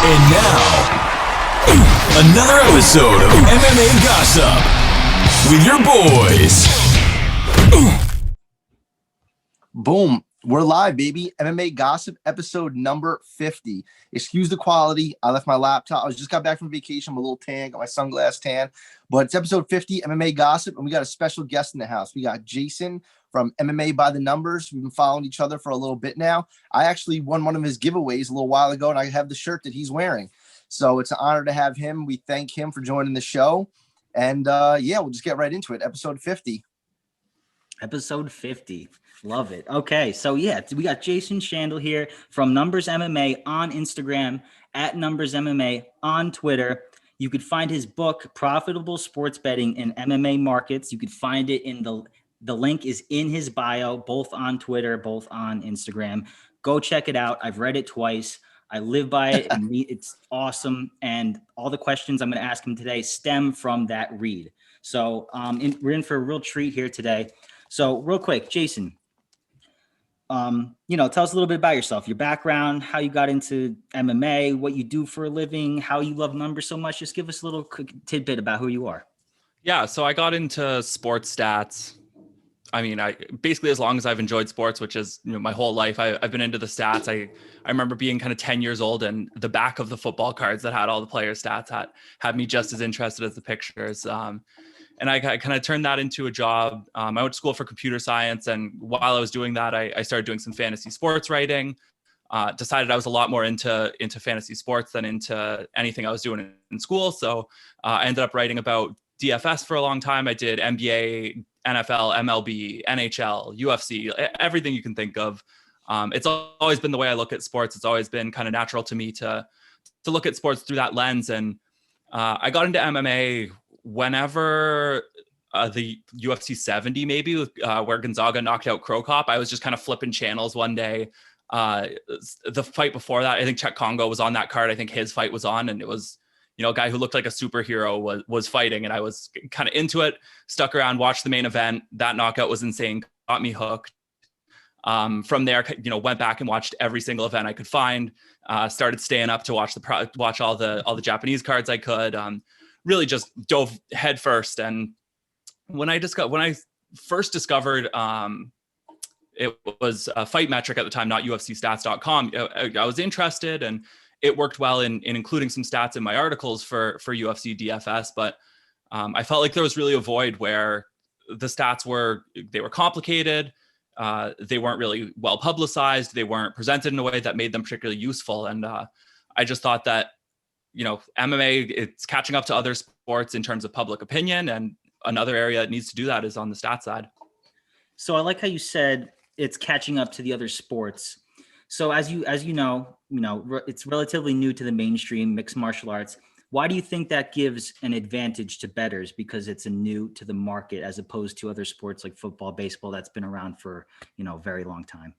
And now, another episode of MMA Gossip with your boys. Boom. We're live, baby. MMA Gossip, episode number 50. Excuse the quality. I left my laptop. Just got back from vacation. I'm a little tan. Got my sunglass tan. But it's episode 50, MMA Gossip, and we got a special guest in the house. We got Jason from MMA by the Numbers. We've been following each other for a little bit now. I actually won one of his giveaways a little while ago, and I have the shirt that he's wearing. So it's an honor to have him. We thank him for joining the show. And we'll just get right into it. Episode 50. Episode 50. Love it. Okay, so we got Jason Shandl here from NumbersMMA on Instagram, at NumbersMMA on Twitter. You could find his book, Profitable Sports Betting in MMA Markets. You could find it in the link is in his bio, both on Twitter, both on Instagram. Go check it out. I've read it twice. I live by it, and it's awesome. And all the questions I'm going to ask him today stem from that read. So we're in for a real treat here today. So real quick, Jason, tell us a little bit about yourself, your background, how you got into MMA, what you do for a living, how you love numbers so much. Just give us a little quick tidbit about who you are. Yeah, so I got into sports stats. I mean, I basically, as long as I've enjoyed sports, which is my whole life, I've been into the stats. I remember being kind of 10 years old, and the back of the football cards that had all the players' stats had me just as interested as the pictures. And I kind of turned that into a job. I went to school for computer science, and while I was doing that, I started doing some fantasy sports writing. Decided I was a lot more into fantasy sports than into anything I was doing in school. So I ended up writing about DFS for a long time. I did NBA, NFL, MLB, NHL, UFC, everything you can think of. It's always been the way I look at sports. It's always been kind of natural to me to look at sports through that lens. And I got into MMA whenever the UFC 70, maybe, where Gonzaga knocked out Crow Cop. I was just kind of flipping channels one day. The fight before that, I think Czech Congo was on that card. I think his fight was on, and it was, a guy who looked like a superhero was fighting, and I was kind of into it, stuck around, watched the main event. That knockout was insane, got me hooked. From there, went back and watched every single event I could find, started staying up to watch all the Japanese cards I could, really just dove head first. And when I first discovered, it was a Fight Metric at the time, not UFCstats.com. I was interested, and it worked well in including some stats in my articles for UFC DFS. But I felt like there was really a void where the stats were complicated. They weren't really well publicized. They weren't presented in a way that made them particularly useful. And I just thought that, MMA, it's catching up to other sports in terms of public opinion. And another area that needs to do that is on the stat side. So I like how you said it's catching up to the other sports. So as you know, it's relatively new to the mainstream mixed martial arts. Why do you think that gives an advantage to bettors? Because it's new to the market as opposed to other sports like football, baseball, that's been around for, a very long time.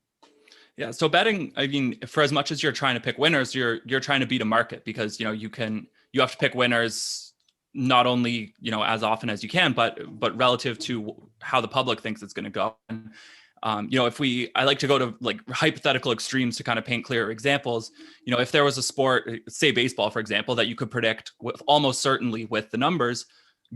Yeah. So betting, I mean, for as much as you're trying to pick winners, you're trying to beat a market, because, you have to pick winners not only, as often as you can, but relative to how the public thinks it's going to go. And, I like to go to like hypothetical extremes to kind of paint clearer examples. If there was a sport, say baseball, for example, that you could predict with almost certainly with the numbers,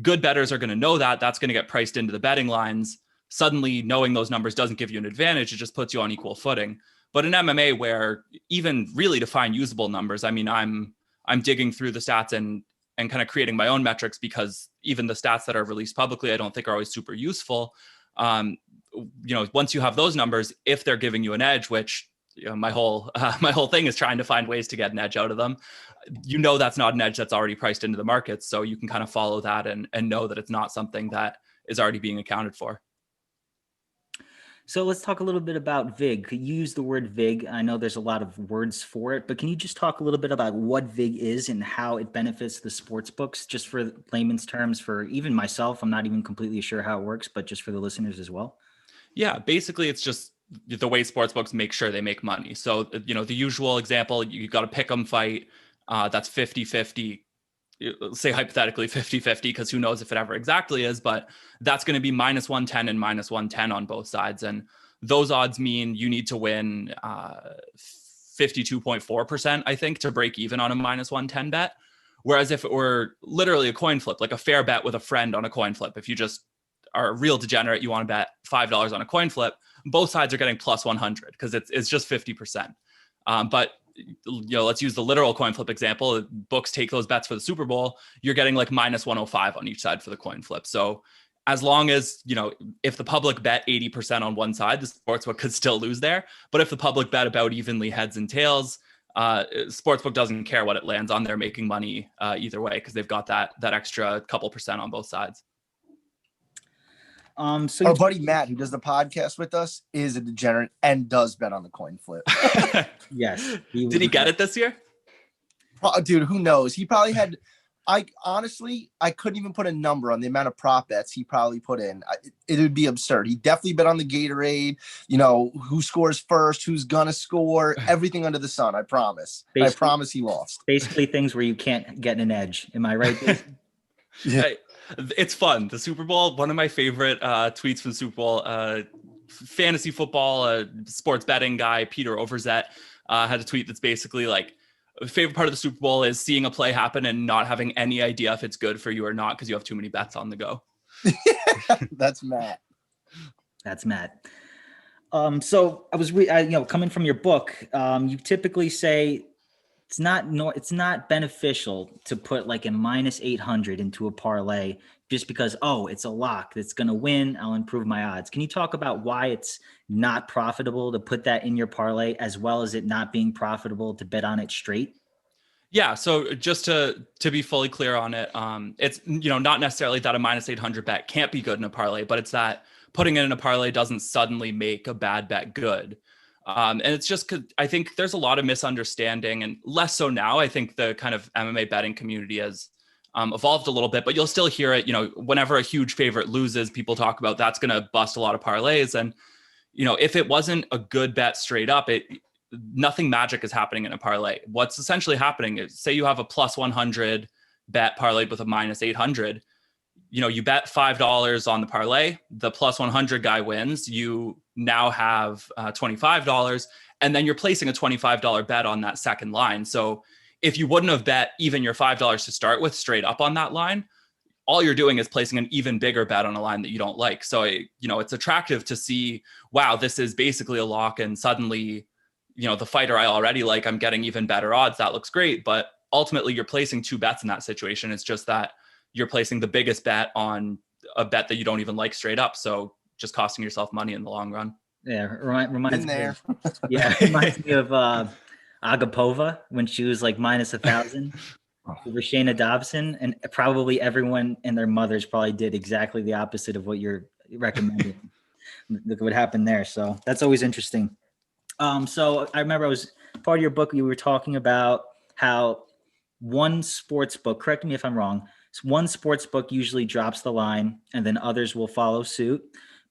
good bettors are going to know that that's going to get priced into the betting lines. Suddenly knowing those numbers doesn't give you an advantage. It just puts you on equal footing. But in MMA, where even really to find usable numbers, I mean, I'm digging through the stats and kind of creating my own metrics, because even the stats that are released publicly, I don't think are always super useful. Once you have those numbers, if they're giving you an edge, which my whole thing is trying to find ways to get an edge out of them, that's not an edge that's already priced into the markets. So you can kind of follow that and know that it's not something that is already being accounted for. So let's talk a little bit about VIG. You use the word VIG. I know there's a lot of words for it, but can you just talk a little bit about what VIG is and how it benefits the sports books, just for layman's terms, for even myself? I'm not even completely sure how it works, but just for the listeners as well. Yeah, basically it's just the way sports books make sure they make money. So, the usual example, you got a pick 'em fight that's 50-50. Say hypothetically 50-50, because who knows if it ever exactly is, but that's going to be -110 and -110 on both sides. And those odds mean you need to win 52.4%, I think, to break even on a minus 110 bet. Whereas if it were literally a coin flip, like a fair bet with a friend on a coin flip, if you just are a real degenerate, you want to bet $5 on a coin flip, both sides are getting plus 100 because it's just 50%. But let's use the literal coin flip example. Books take those bets for the Super Bowl. You're getting like minus 105 on each side for the coin flip. So as long as, if the public bet 80% on one side, the sportsbook could still lose there. But if the public bet about evenly heads and tails, sportsbook doesn't care what it lands on. They're making money either way because they've got that extra couple percent on both sides. So our buddy Matt, who does the podcast with us, is a degenerate and does bet on the coin flip. Yes. Did he get it this year? Dude, who knows? He probably had. I couldn't even put a number on the amount of prop bets he probably put in. It would be absurd. He definitely bet on the Gatorade, who scores first, who's gonna score, everything under the sun. I promise. I promise he lost. Basically things where you can't get an edge. Am I right? Yeah. It's fun. The Super Bowl, one of my favorite tweets from the Super Bowl, fantasy football, sports betting guy, Peter Overzet, had a tweet that's basically like, favorite part of the Super Bowl is seeing a play happen and not having any idea if it's good for you or not because you have too many bets on the go. That's Matt. That's Matt. So I was, coming from your book, you typically say it's not beneficial to put like a minus 800 into a parlay just because, it's a lock that's going to win. I'll improve my odds. Can you talk about why it's not profitable to put that in your parlay as well as it not being profitable to bet on it straight? Yeah. So just to be fully clear on it, it's, not necessarily that a minus 800 bet can't be good in a parlay, but it's that putting it in a parlay doesn't suddenly make a bad bet good. And it's just because I think there's a lot of misunderstanding, and less so now. I think the kind of MMA betting community has evolved a little bit, but you'll still hear it, whenever a huge favorite loses, people talk about that's going to bust a lot of parlays. And, if it wasn't a good bet straight up, nothing magic is happening in a parlay. What's essentially happening is, say you have a plus 100 bet parlayed with a minus 800, you bet $5 on the parlay, the plus 100 guy wins. You now have $25, and then you're placing a $25 bet on that second line. So if you wouldn't have bet even your $5 to start with straight up on that line, all you're doing is placing an even bigger bet on a line that you don't like. So, it's attractive to see, wow, this is basically a lock. And suddenly, the fighter I already like, I'm getting even better odds. That looks great. But ultimately you're placing two bets in that situation. It's just that you're placing the biggest bet on a bet that you don't even like straight up. So just costing yourself money in the long run. Yeah. Reminds me of Agapova when she was like minus 1,000 over Shayna Dobson, and probably everyone and their mothers probably did exactly the opposite of what you're recommending. Look what happened there. So that's always interesting. So I remember I was part of your book. You were talking about how one sports book, correct me if I'm wrong, one sports book usually drops the line and then others will follow suit.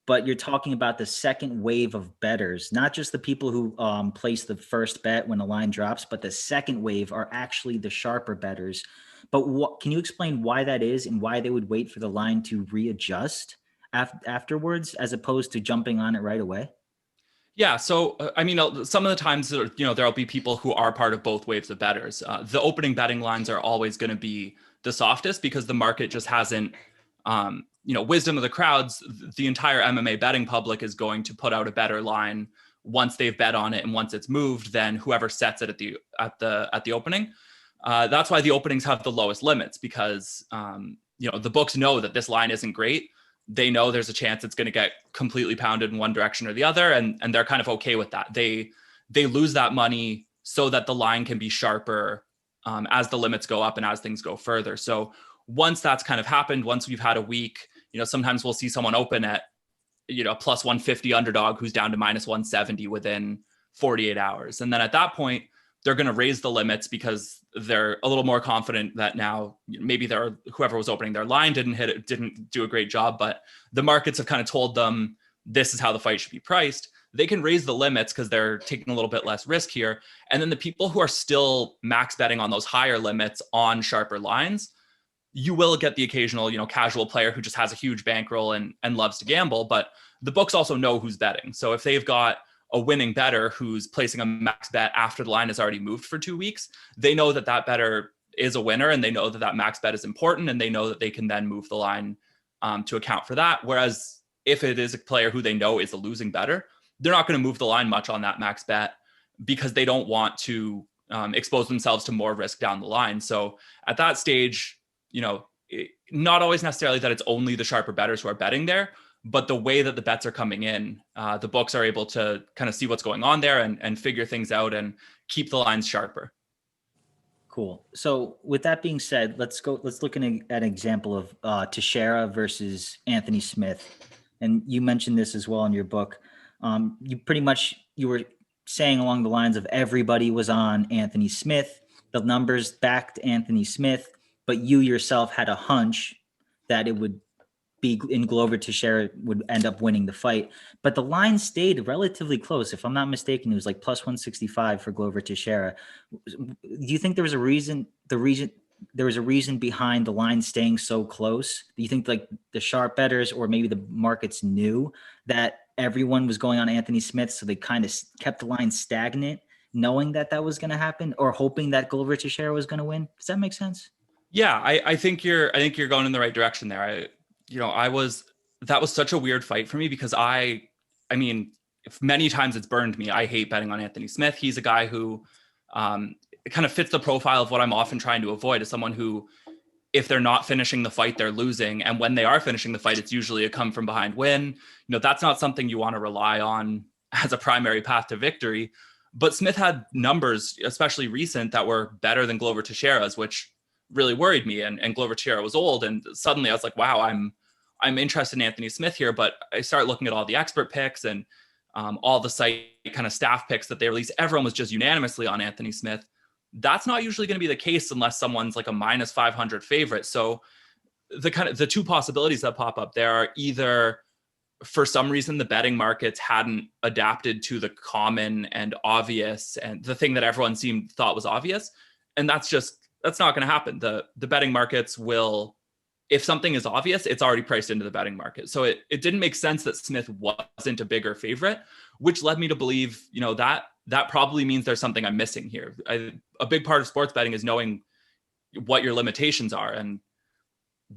But you're talking about the second wave of bettors, not just the people who place the first bet when the line drops, but the second wave are actually the sharper bettors. But can you explain why that is and why they would wait for the line to readjust afterwards as opposed to jumping on it right away? Yeah. So, some of the times, there'll be people who are part of both waves of bettors. The opening betting lines are always going to be the softest because the market just hasn't, wisdom of the crowds. The entire MMA betting public is going to put out a better line once they've bet on it, and once it's moved, then whoever sets it at the opening. That's why the openings have the lowest limits because the books know that this line isn't great. They know there's a chance it's going to get completely pounded in one direction or the other, and they're kind of okay with that. They lose that money so that the line can be sharper as the limits go up and as things go further. So once that's kind of happened, once we've had a week, sometimes we'll see someone open at, plus 150 underdog who's down to minus 170 within 48 hours. And then at that point, they're going to raise the limits because they're a little more confident that now maybe whoever was opening their line didn't do a great job, but the markets have kind of told them this is how the fight should be priced. They can raise the limits because they're taking a little bit less risk here. And then the people who are still max betting on those higher limits on sharper lines, you will get the occasional, casual player who just has a huge bankroll and loves to gamble, but the books also know who's betting. So if they've got a winning bettor who's placing a max bet after the line has already moved for 2 weeks, they know that that bettor is a winner, and they know that that max bet is important, and they know that they can then move the line to account for that. Whereas if it is a player who they know is a losing bettor, they're not going to move the line much on that max bet because they don't want to expose themselves to more risk down the line. So at that stage, not always necessarily that it's only the sharper bettors who are betting there, but the way that the bets are coming in, the books are able to kind of see what's going on there and figure things out and keep the lines sharper. Cool. So with that being said, let's look at an example of Teixeira versus Anthony Smith. And you mentioned this as well in your book. You were saying along the lines of everybody was on Anthony Smith. The numbers backed Anthony Smith, but you yourself had a hunch that it would be in Glover Teixeira would end up winning the fight. But the line stayed relatively close. If I'm not mistaken, it was like plus 165 for Glover Teixeira. Do you think there was a reason behind the line staying so close? Do you think like the sharp bettors or maybe the markets knew that everyone was going on Anthony Smith, so they kind of kept the line stagnant, knowing that was going to happen, or hoping that Glover Teixeira was going to win? Does that make sense? Yeah, I think you're going in the right direction there. That was such a weird fight for me because I mean, many times it's burned me. I hate betting on Anthony Smith. He's a guy who kind of fits the profile of what I'm often trying to avoid, as someone who, if they're not finishing the fight, they're losing. And when they are finishing the fight, it's usually a come from behind win. That's not something you want to rely on as a primary path to victory. But Smith had numbers, especially recent, that were better than Glover Teixeira's, which really worried me. And Glover Teixeira was old. And suddenly I was like, wow, I'm interested in Anthony Smith here. But I started looking at all the expert picks and all the site kind of staff picks that they released. Everyone was just unanimously on Anthony Smith. That's not usually going to be the case unless someone's like a minus 500 favorite. So the two possibilities that pop up there are either for some reason the betting markets hadn't adapted to the common and obvious and the thing that everyone thought was obvious. And that's not going to happen. The betting markets will, if something is obvious, it's already priced into the betting market. So it didn't make sense that Smith wasn't a bigger favorite, which led me to believe, that probably means there's something I'm missing here. A big part of sports betting is knowing what your limitations are. And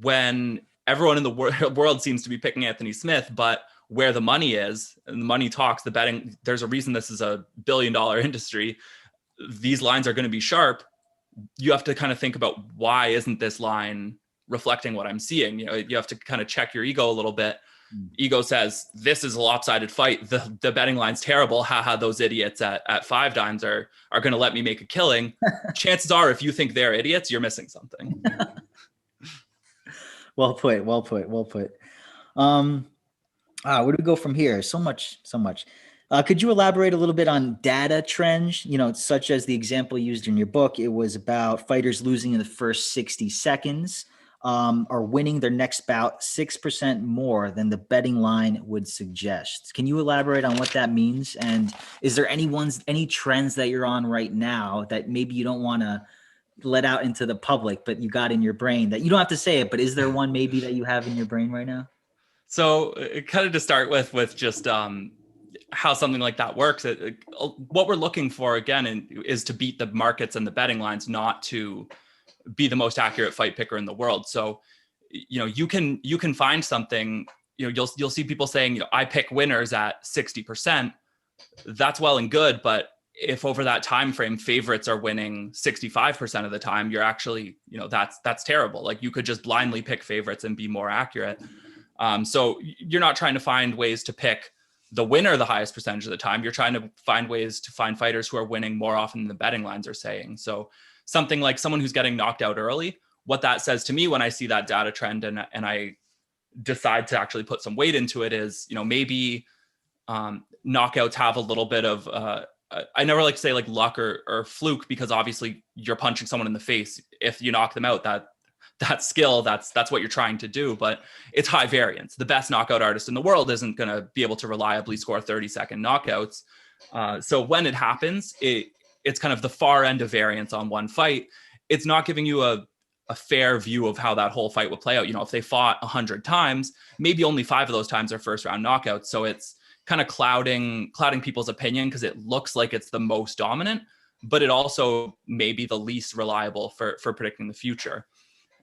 when everyone in the world seems to be picking Anthony Smith, but where the money is, and the money talks, the betting, there's a reason this is a $1 billion industry. These lines are going to be sharp. You have to kind of think about, why isn't this line reflecting what I'm seeing? You have to kind of check your ego a little bit. Ego says, this is a lopsided fight. The betting line's terrible. Haha, those idiots at 5 dimes are going to let me make a killing. Chances are, if you think they're idiots, you're missing something. Well put. Where do we go from here? So much. Could you elaborate a little bit on data trends, such as the example used in your book? It was about fighters losing in the first 60 seconds. Are winning their next bout 6% more than the betting line would suggest. Can you elaborate on what that means? And is there any trends that you're on right now that maybe you don't want to let out into the public, but you got in your brain that you don't have to say it, but is there one maybe that you have in your brain right now? So kind of to start with just how something like that works, what we're looking for again is to beat the markets and the betting lines, not to be the most accurate fight picker in the world. So, you can find something, you'll see people saying, I pick winners at 60%. That's well and good. But if over that time frame, favorites are winning 65% of the time, you're actually, that's terrible. Like, you could just blindly pick favorites and be more accurate. So you're not trying to find ways to pick the winner the highest percentage of the time. You're trying to find ways to find fighters who are winning more often than the betting lines are saying. So something like someone who's getting knocked out early, what that says to me when I see that data trend and I decide to actually put some weight into it is, maybe knockouts have a little bit of, I never like to say like luck or fluke, because obviously you're punching someone in the face. If you knock them out, that's skill, that's what you're trying to do, but it's high variance. The best knockout artist in the world isn't going to be able to reliably score 30-second knockouts. So when it happens, it's kind of the far end of variance on one fight. It's not giving you a fair view of how that whole fight would play out. If they fought 100 times, maybe only 5 of those times are first round knockouts. So it's kind of clouding people's opinion because it looks like it's the most dominant, but it also may be the least reliable for predicting the future.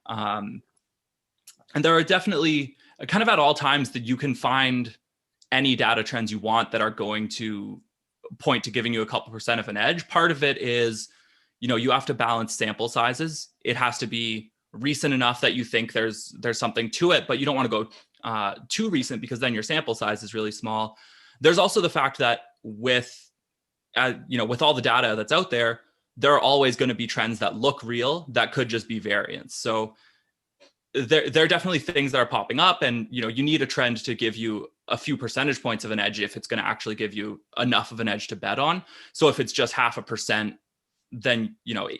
And there are definitely kind of at all times that you can find any data trends you want that are going to point to giving you a couple percent of an edge. Part of it is, you have to balance sample sizes. It has to be recent enough that you think there's something to it, but you don't want to go too recent because then your sample size is really small. There's also the fact that with all the data that's out there, there are always going to be trends that look real that could just be variance. So there are definitely things that are popping up, and you need a trend to give you a few percentage points of an edge if it's going to actually give you enough of an edge to bet on. So if it's just 0.5%, then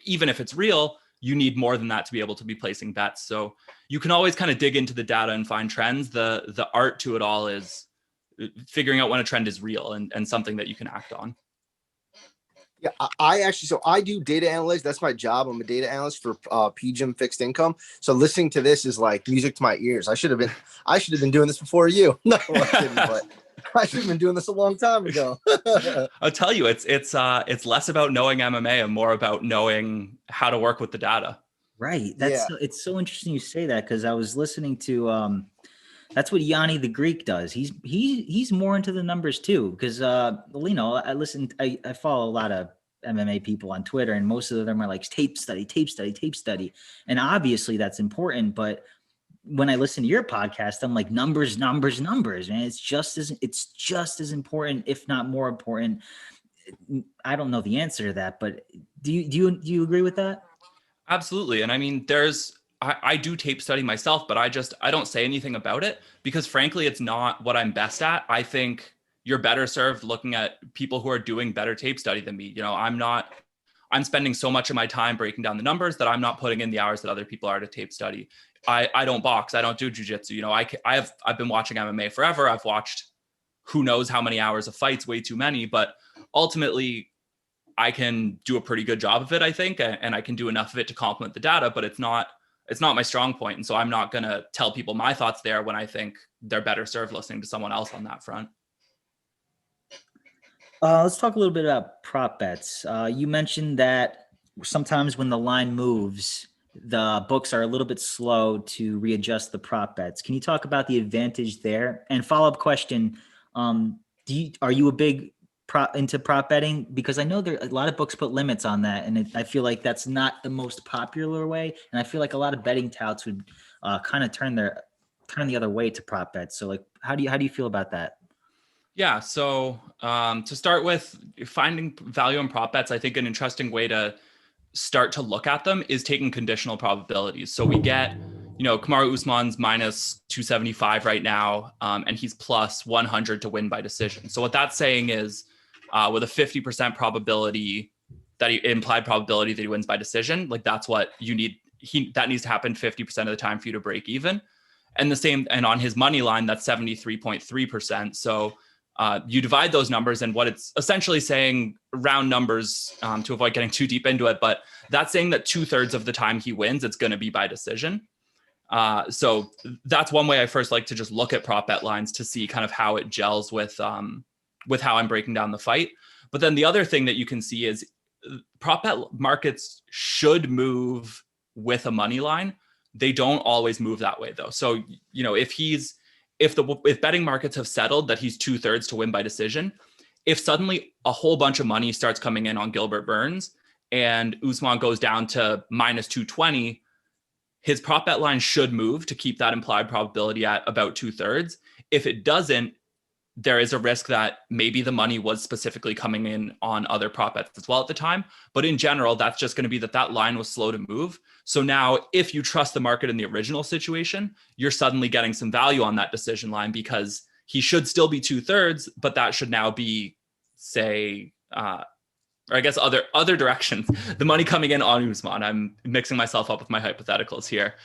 even if it's real, you need more than that to be able to be placing bets. So you can always kind of dig into the data and find trends. The art to it all is figuring out when a trend is real and something that you can act on. Yeah, I do data analytics. That's my job. I'm a data analyst for PGIM fixed income. So listening to this is like music to my ears. I should have been doing this before you. No, I didn't, but I should have been doing this a long time ago. I'll tell you, it's less about knowing MMA and more about knowing how to work with the data. Right. It's so interesting you say that, because I was listening to that's what Yanni the Greek does. He's more into the numbers too, because I follow a lot of MMA people on Twitter, and most of them are like tape study, and obviously that's important. But when I listen to your podcast, I'm like numbers, man. It's just as important, if not more important. I don't know the answer to that, but do you agree with that? Absolutely. And I mean, I do tape study myself, but I don't say anything about it because frankly, it's not what I'm best at. I think you're better served looking at people who are doing better tape study than me. I'm spending so much of my time breaking down the numbers that I'm not putting in the hours that other people are to tape study. I don't box. I don't do jujitsu. I've been watching MMA forever. I've watched who knows how many hours of fights, way too many, but ultimately I can do a pretty good job of it, I think, and I can do enough of it to complement the data, but it's not my strong point. And so I'm not going to tell people my thoughts there when I think they're better served listening to someone else on that front. Let's talk a little bit about prop bets. You mentioned that sometimes when the line moves, the books are a little bit slow to readjust the prop bets. Can you talk about the advantage there? And follow-up question, are you a big into prop betting? Because I know there a lot of books put limits on that, and I feel like that's not the most popular way. And I feel like a lot of betting touts would kind of turn the other way to prop bets. So like, how do you feel about that? Yeah. So to start with, finding value in prop bets, I think an interesting way to start to look at them is taking conditional probabilities. So we get, Kamaru Usman's minus 275 right now, and he's plus 100 to win by decision. So what that's saying is with a 50% probability implied probability that he wins by decision, like that's what you need. That needs to happen 50% of the time for you to break even. And the same, and on his money line, that's 73.3%. So you divide those numbers, and what it's essentially saying, round numbers to avoid getting too deep into it, but that's saying that 2/3 of the time he wins, it's going to be by decision. So that's one way I first like to just look at prop bet lines to see kind of how it gels with how I'm breaking down the fight. But then the other thing that you can see is prop bet markets should move with a money line. They don't always move that way though. So, if betting markets have settled that he's 2/3 to win by decision, if suddenly a whole bunch of money starts coming in on Gilbert Burns and Usman goes down to minus 220, his prop bet line should move to keep that implied probability at about 2/3. If it doesn't, there is a risk that maybe the money was specifically coming in on other prop bets as well at the time. But in general, that's just going to be that line was slow to move. So now if you trust the market in the original situation, you're suddenly getting some value on that decision line because he should still be 2/3, but that should now be, say, or I guess other directions. The money coming in on Usman. I'm mixing myself up with my hypotheticals here.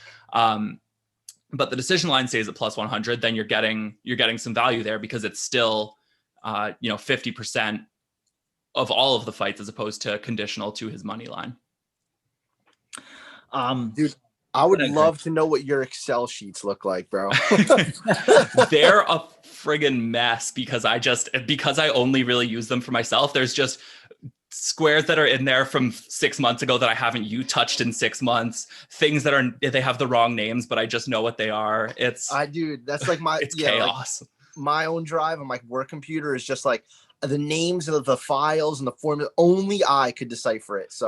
But the decision line stays at plus 100, then you're getting some value there because it's still, 50% of all of the fights as opposed to conditional to his money line. Dude, I would love to know what your Excel sheets look like, bro. They're a friggin' mess because I only really use them for myself. There's just squares that are in there from 6 months ago that I haven't touched in 6 months. Things that they have the wrong names, but I just know what they are. That's like it's chaos. Like my own drive on my work computer is just like the names of the files and the formula. Only I could decipher it. So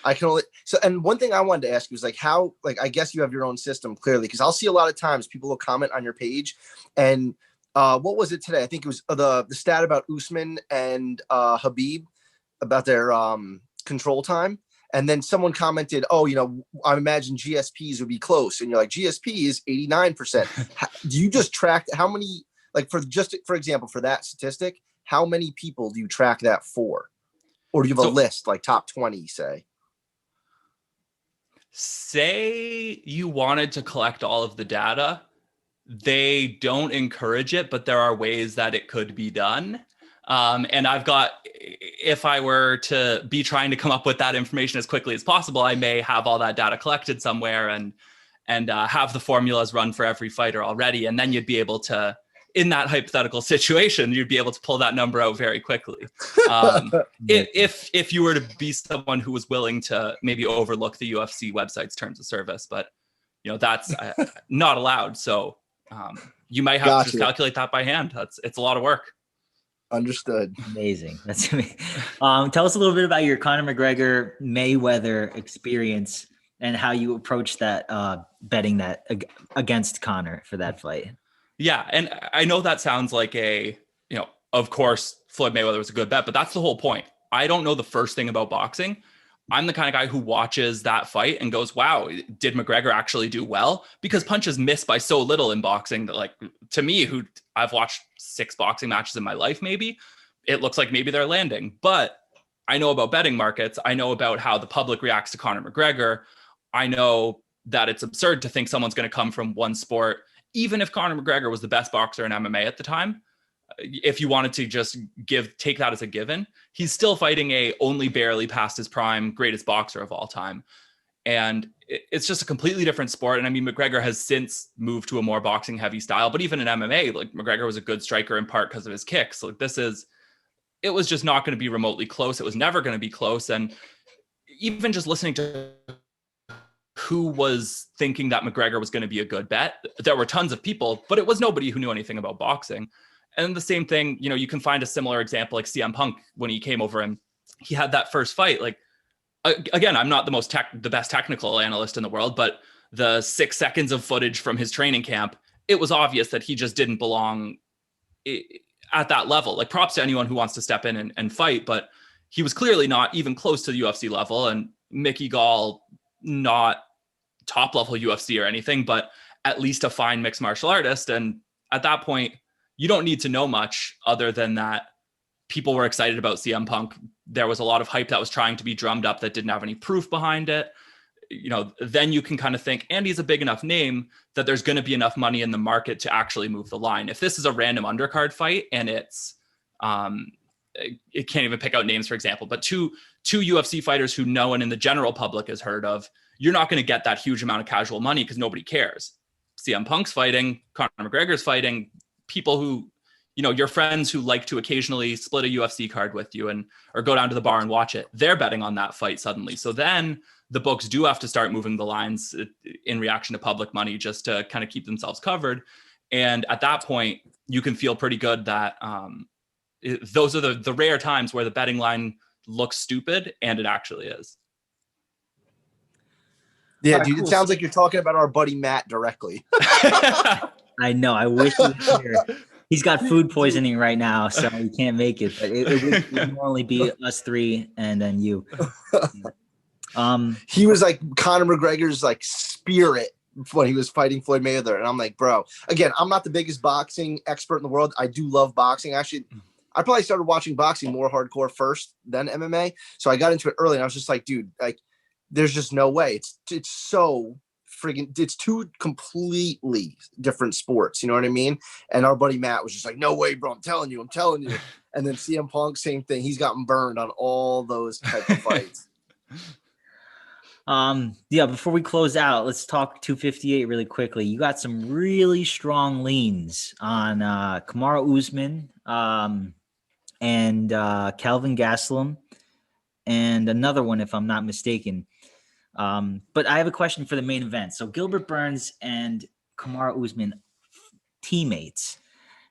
I can only and one thing I wanted to ask you is like how, like, I guess you have your own system clearly, because I'll see a lot of times people will comment on your page and what was it today? I think it was the stat about Usman and Habib about their control time. And then someone commented, oh, I imagine GSPs would be close. And you're like, GSP is 89%. Do you just track how many, like for example, for that statistic, how many people do you track that for? Or do you have a list, like top 20, Say you wanted to collect all of the data. They don't encourage it, but there are ways that it could be done. And if I were to be trying to come up with that information as quickly as possible, I may have all that data collected somewhere and have the formulas run for every fighter already. And then you'd be able to, in that hypothetical situation, you'd be able to pull that number out very quickly. If you were to be someone who was willing to maybe overlook the UFC website's terms of service, but that's not allowed. So you might have to just calculate that by hand. It's a lot of work. Understood. Amazing. That's amazing. Tell us a little bit about your Conor McGregor Mayweather experience and how you approached that betting that against Conor for that fight. Yeah, and I know that sounds like of course Floyd Mayweather was a good bet, but that's the whole point. I don't know the first thing about boxing. I'm the kind of guy who watches that fight and goes, wow, did McGregor actually do well? Because punches miss by so little in boxing that, like, to me, who I've watched 6 boxing matches in my life, maybe, it looks like maybe they're landing. But I know about betting markets. I know about how the public reacts to Conor McGregor. I know that it's absurd to think someone's going to come from one sport, even if Conor McGregor was the best boxer in MMA at the time. If you wanted to just take that as a given, he's still fighting a only barely past his prime greatest boxer of all time. And it's just a completely different sport. And I mean, McGregor has since moved to a more boxing heavy style, but even in MMA, like, McGregor was a good striker in part because of his kicks. Like, it was just not going to be remotely close. It was never going to be close. And even just listening to who was thinking that McGregor was going to be a good bet, there were tons of people, but it was nobody who knew anything about boxing. And the same thing, you can find a similar example like CM Punk when he came over and he had that first fight. Like, again, I'm not the best technical analyst in the world, but the 6 seconds of footage from his training camp, it was obvious that he just didn't belong at that level. Like, props to anyone who wants to step in and fight, but he was clearly not even close to the UFC level. And Mickey Gall, not top level UFC or anything, but at least a fine mixed martial artist. And at that point, you don't need to know much other than that people were excited about CM Punk. There was a lot of hype that was trying to be drummed up that didn't have any proof behind it. Then you can kind of think, and he's a big enough name that there's going to be enough money in the market to actually move the line. If this is a random undercard fight and it's, it can't even pick out names, for example, but two UFC fighters who no one in the general public has heard of, you're not going to get that huge amount of casual money because nobody cares. CM Punk's fighting, Conor McGregor's fighting, people who, your friends who like to occasionally split a UFC card with you or go down to the bar and watch it, they're betting on that fight suddenly. So then the books do have to start moving the lines in reaction to public money just to kind of keep themselves covered. And at that point, you can feel pretty good that those are the rare times where the betting line looks stupid and it actually is. Yeah, dude, it sounds like you're talking about our buddy Matt directly. I know. I wish he was here. He's got food poisoning right now, so he can't make it. But it would normally be us 3 and then you. He was like Conor McGregor's like spirit when he was fighting Floyd Mayweather, and I'm like, bro. Again, I'm not the biggest boxing expert in the world. I do love boxing. Actually, I probably started watching boxing more hardcore first than MMA, so I got into it early, and I was just like, dude, like, there's just no way. It's so friggin', it's 2 completely different sports. You know what I mean? And our buddy Matt was just like, no way, bro. I'm telling you. And then CM Punk, same thing. He's gotten burned on all those type of fights. Yeah, before we close out, let's talk 258 really quickly. You got some really strong leans on Kamaru Usman and Calvin Gastelum and another one, if I'm not mistaken. But I have a question for the main event. So Gilbert Burns and Kamaru Usman, teammates.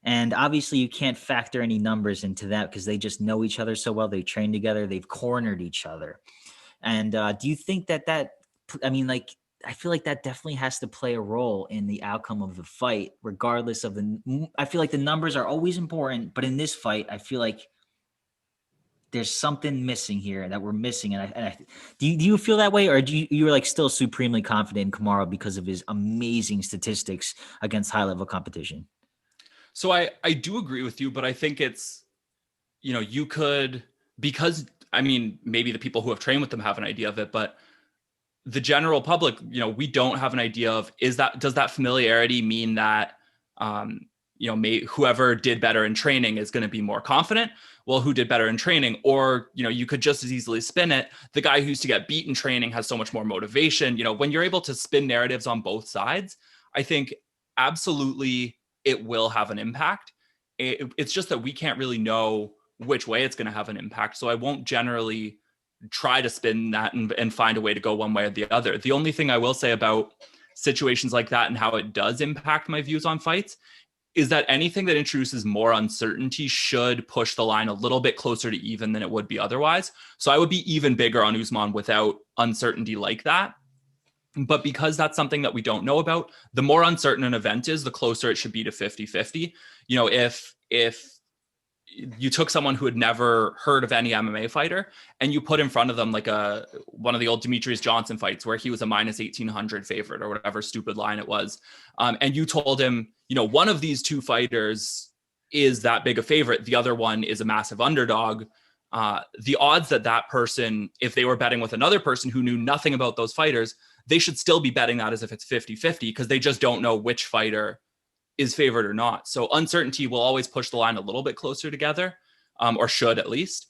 And obviously you can't factor any numbers into that because they just know each other so well. They train together. They've cornered each other. And do you think I feel like that definitely has to play a role in the outcome of the fight, regardless of I feel like the numbers are always important, but in this fight, I feel like there's something missing here that we're missing. And do you feel that way, or you're like still supremely confident in Kamaru because of his amazing statistics against high level competition? So I do agree with you, but I think it's, you could, because I mean, maybe the people who have trained with them have an idea of it, but the general public, we don't have an idea of, does that familiarity mean that, whoever did better in training is going to be more confident? Well, who did better in training? Or, you could just as easily spin it. The guy who used to get beat in training has so much more motivation. When you're able to spin narratives on both sides, I think absolutely it will have an impact. It's just that we can't really know which way it's going to have an impact. So I won't generally try to spin that and find a way to go one way or the other. The only thing I will say about situations like that and how it does impact my views on fights is that anything that introduces more uncertainty should push the line a little bit closer to even than it would be otherwise. So I would be even bigger on Usman without uncertainty like that. But because that's something that we don't know about, the more uncertain an event is, the closer it should be to 50-50. If you took someone who had never heard of any MMA fighter and you put in front of them like one of the old Demetrius Johnson fights where he was a minus 1800 favorite or whatever stupid line it was. And you told him, one of these two fighters is that big a favorite. The other one is a massive underdog. The odds that person, if they were betting with another person who knew nothing about those fighters, they should still be betting that as if it's 50-50 because they just don't know which fighter is favored or not. So uncertainty will always push the line a little bit closer together, or should at least.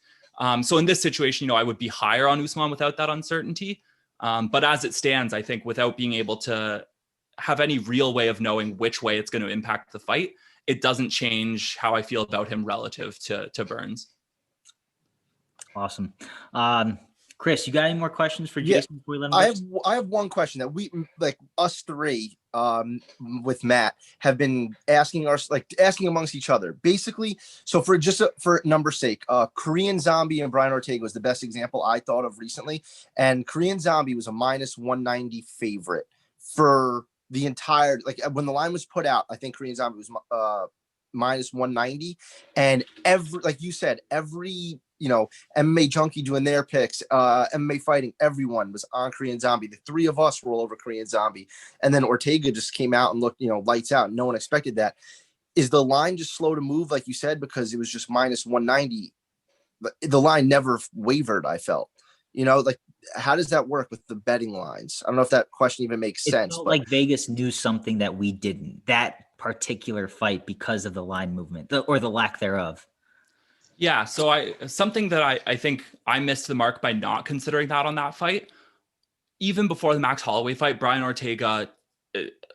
So in this situation, I would be higher on Usman without that uncertainty. But as it stands, I think without being able to have any real way of knowing which way it's going to impact the fight, it doesn't change how I feel about him relative to Burns. Awesome. Chris, you got any more questions for Jason before we let him go? I have one question that we, like us three, with Matt, have been asking amongst each other. Basically, so for number's sake, Korean Zombie and Brian Ortega was the best example I thought of recently. And Korean Zombie was a minus 190 favorite for the entire, when the line was put out, I think Korean Zombie was minus 190. And like you said, every MMA junkie doing their picks, MMA fighting, everyone was on Korean Zombie. The three of us were all over Korean Zombie. And then Ortega just came out and looked, lights out. No one expected that. Is the line just slow to move, like you said, because it was just minus 190? The line never wavered, I felt. How does that work with the betting lines? I don't know if that question even makes sense. But like Vegas knew something that we didn't, that particular fight, because of the line movement or the lack thereof. Yeah, so something that I think I missed the mark by not considering that on that fight. Even before the Max Holloway fight, Brian Ortega,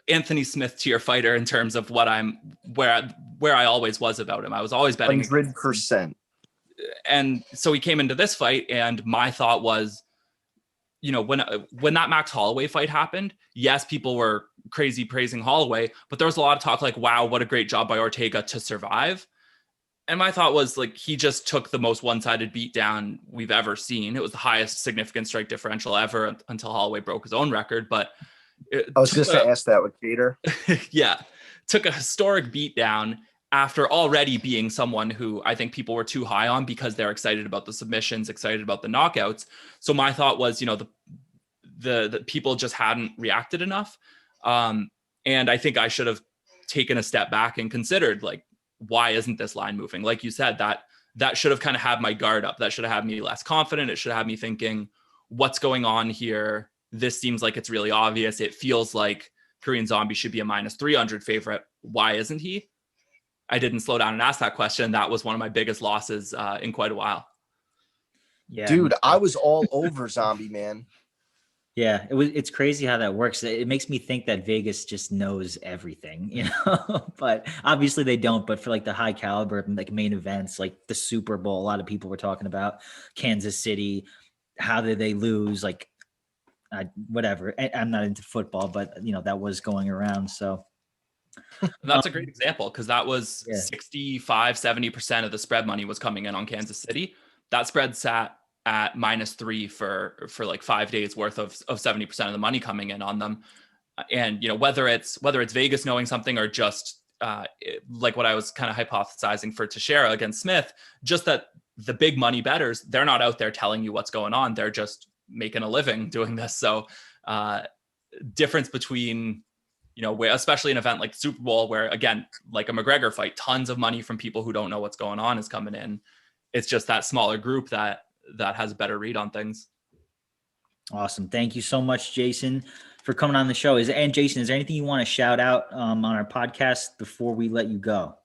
Anthony Smith tier fighter in terms of where I always was about him. I was always betting 100%. And so he came into this fight, and my thought was, when that Max Holloway fight happened, yes, people were crazy praising Holloway, but there was a lot of talk like, wow, what a great job by Ortega to survive. And my thought was he just took the most one-sided beatdown we've ever seen. It was the highest significant strike differential ever until Holloway broke his own record. But I was just going to ask that with Gator. Yeah, took a historic beatdown after already being someone who I think people were too high on because they're excited about the submissions, excited about the knockouts. So my thought was, the people just hadn't reacted enough. And I think I should have taken a step back and considered why isn't this line moving? Like you said, that should have kind of had my guard up. That should have had me less confident. It should have had me thinking, what's going on here? This seems like it's really obvious. It feels like Korean Zombie should be a minus 300 favorite. Why isn't he? I didn't slow down and ask that question. That was one of my biggest losses in quite a while. Yeah, dude, I was all over Zombie, man. Yeah, it's crazy how that works. It makes me think that Vegas just knows everything, but obviously they don't. But for like the high caliber, like main events, like the Super Bowl, a lot of people were talking about Kansas City. How did they lose? Like, whatever. I'm not into football, but that was going around. So And that's a great example because that was Yeah. 65-70% of the spread money was coming in on Kansas City. That spread sat at -3 for like 5 days worth of 70% of the money coming in on them. And whether it's Vegas knowing something or just like what I was kind of hypothesizing for Teixeira against Smith, just that the big money bettors, they're not out there telling you what's going on. They're just making a living doing this. So difference between where, especially an event like the Super Bowl, where again, like a McGregor fight, tons of money from people who don't know what's going on is coming in. It's just that smaller group that has a better read on things. Awesome. Thank you so much, Jason, for coming on the show. And Jason, is there anything you want to shout out on our podcast before we let you go?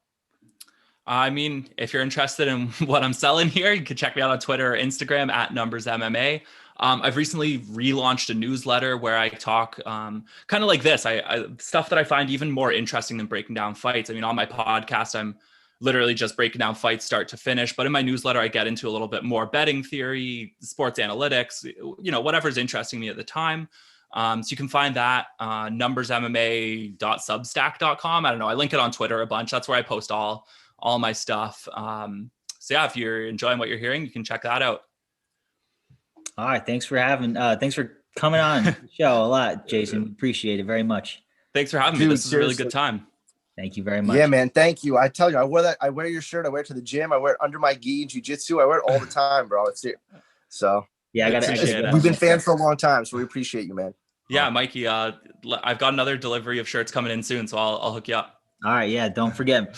I mean, if you're interested in what I'm selling here, you can check me out on Twitter or Instagram at NumbersMMA. I've recently relaunched a newsletter where I talk kind of like this, I stuff that I find even more interesting than breaking down fights. I mean, on my podcast, I'm literally just breaking down fights start to finish. But in my newsletter, I get into a little bit more betting theory, sports analytics, whatever's interesting me at the time. So you can find that numbersmma.substack.com. I don't know. I link it on Twitter a bunch. That's where I post all my stuff. So yeah, if you're enjoying what you're hearing, you can check that out. All right. Thanks for coming on the show a lot, Jason. Appreciate it very much. Thanks for having me. This is a really good time. Thank you very much. Yeah, man. Thank you. I tell you, I wear your shirt. I wear it to the gym. I wear it under my gi and jiu-jitsu. I wear it all the time, bro. So yeah, we've been fans for a long time, so we appreciate you, man. Yeah, Mikey, I've got another delivery of shirts coming in soon, so I'll hook you up. All right. Yeah. Don't forget.